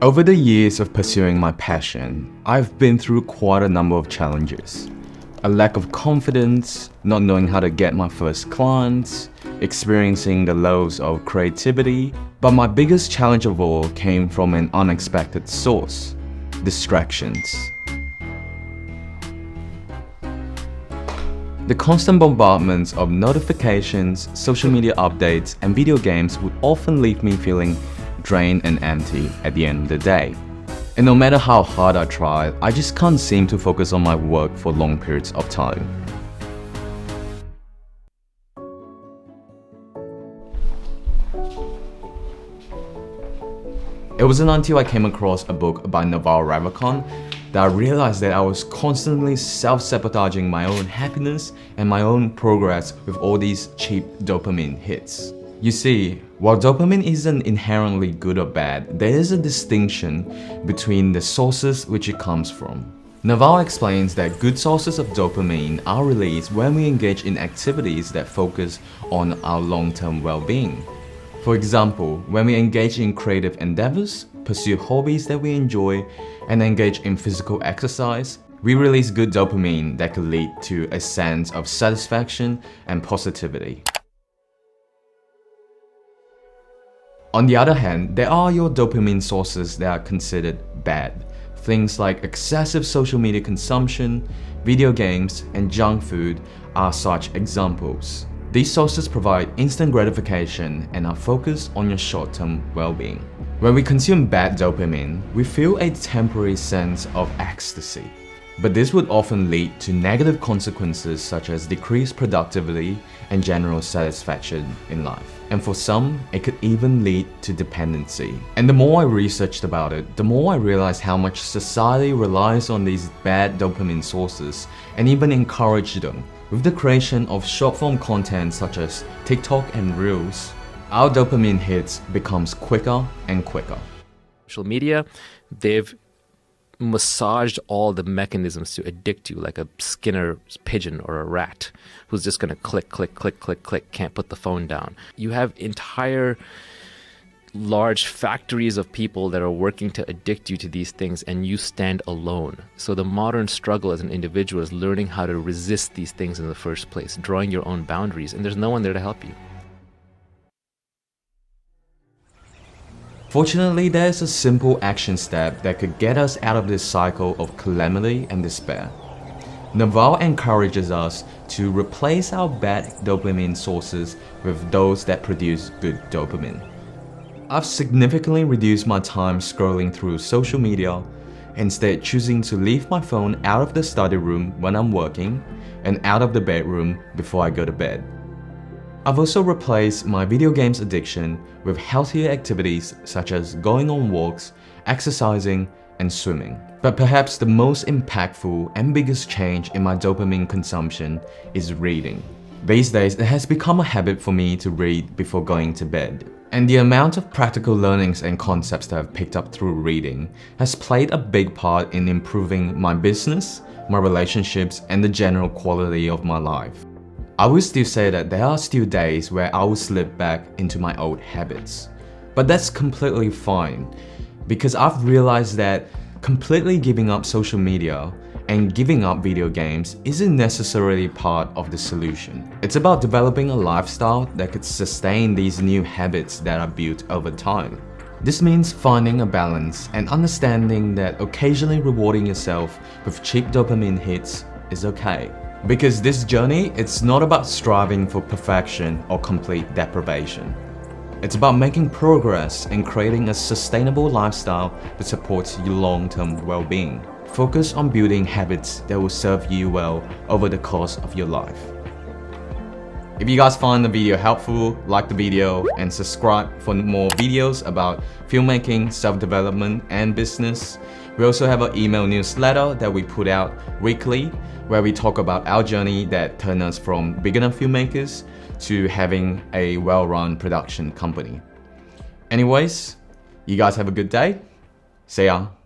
Over the years of pursuing my passion, I've been through quite a number of challenges. A lack of confidence, not knowing how to get my first clients, experiencing the lows of creativity. But my biggest challenge of all came from an unexpected source: distractions. The constant bombardments of notifications, social media updates, and video games would often leave me feeling drained and empty at the end of the day. And no matter how hard I try, I just can't seem to focus on my work for long periods of time. It wasn't until I came across a book by Naval Ravikant that I realized that I was constantly self-sabotaging my own happiness and my own progress with all these cheap dopamine hits. You see, while dopamine isn't inherently good or bad, there is a distinction between the sources which it comes from. Naval explains that good sources of dopamine are released when we engage in activities that focus on our long-term well-being. For example, when we engage in creative endeavors, pursue hobbies that we enjoy, and engage in physical exercise, we release good dopamine that could lead to a sense of satisfaction and positivity. On the other hand, there are your dopamine sources that are considered bad. Things like excessive social media consumption, video games, and junk food are such examples. These sources provide instant gratification and are focused on your short-term well-being. When we consume bad dopamine, we feel a temporary sense of ecstasy. But this would often lead to negative consequences such as decreased productivity and general satisfaction in life. And for some, it could even lead to dependency. And the more I researched about it, the more I realized how much society relies on these bad dopamine sources and even encourage them. With the creation of short-form content such as TikTok and Reels, our dopamine hits becomes quicker and quicker. Social media, they've massaged all the mechanisms to addict you, like a Skinner pigeon or a rat who's just going to click, click, click, click, click, can't put the phone down. You have entire large factories of people that are working to addict you to these things, and you stand alone. So the modern struggle as an individual is learning how to resist these things in the first place, drawing your own boundaries, and there's no one there to help you. Fortunately, there's a simple action step that could get us out of this cycle of calamity and despair. Naval encourages us to replace our bad dopamine sources with those that produce good dopamine. I've significantly reduced my time scrolling through social media, instead choosing to leave my phone out of the study room when I'm working and out of the bedroom before I go to bed. I've also replaced my video games addiction with healthier activities such as going on walks, exercising, and swimming. But perhaps the most impactful and biggest change in my dopamine consumption is reading. These days, it has become a habit for me to read before going to bed. And the amount of practical learnings and concepts that I've picked up through reading has played a big part in improving my business, my relationships, and the general quality of my life. I would still say that there are still days where I will slip back into my old habits. But that's completely fine, because I've realized that completely giving up social media and giving up video games isn't necessarily part of the solution. It's about developing a lifestyle that could sustain these new habits that are built over time. This means finding a balance and understanding that occasionally rewarding yourself with cheap dopamine hits is okay. Because this journey, it's not about striving for perfection or complete deprivation. It's about making progress and creating a sustainable lifestyle that supports your long-term well-being. Focus on building habits that will serve you well over the course of your life. If you guys find the video helpful, like the video and subscribe for more videos about filmmaking, self-development, and business. We also have an email newsletter that we put out weekly, where we talk about our journey that turned us from beginner filmmakers to having a well-run production company. Anyways, you guys have a good day. See ya.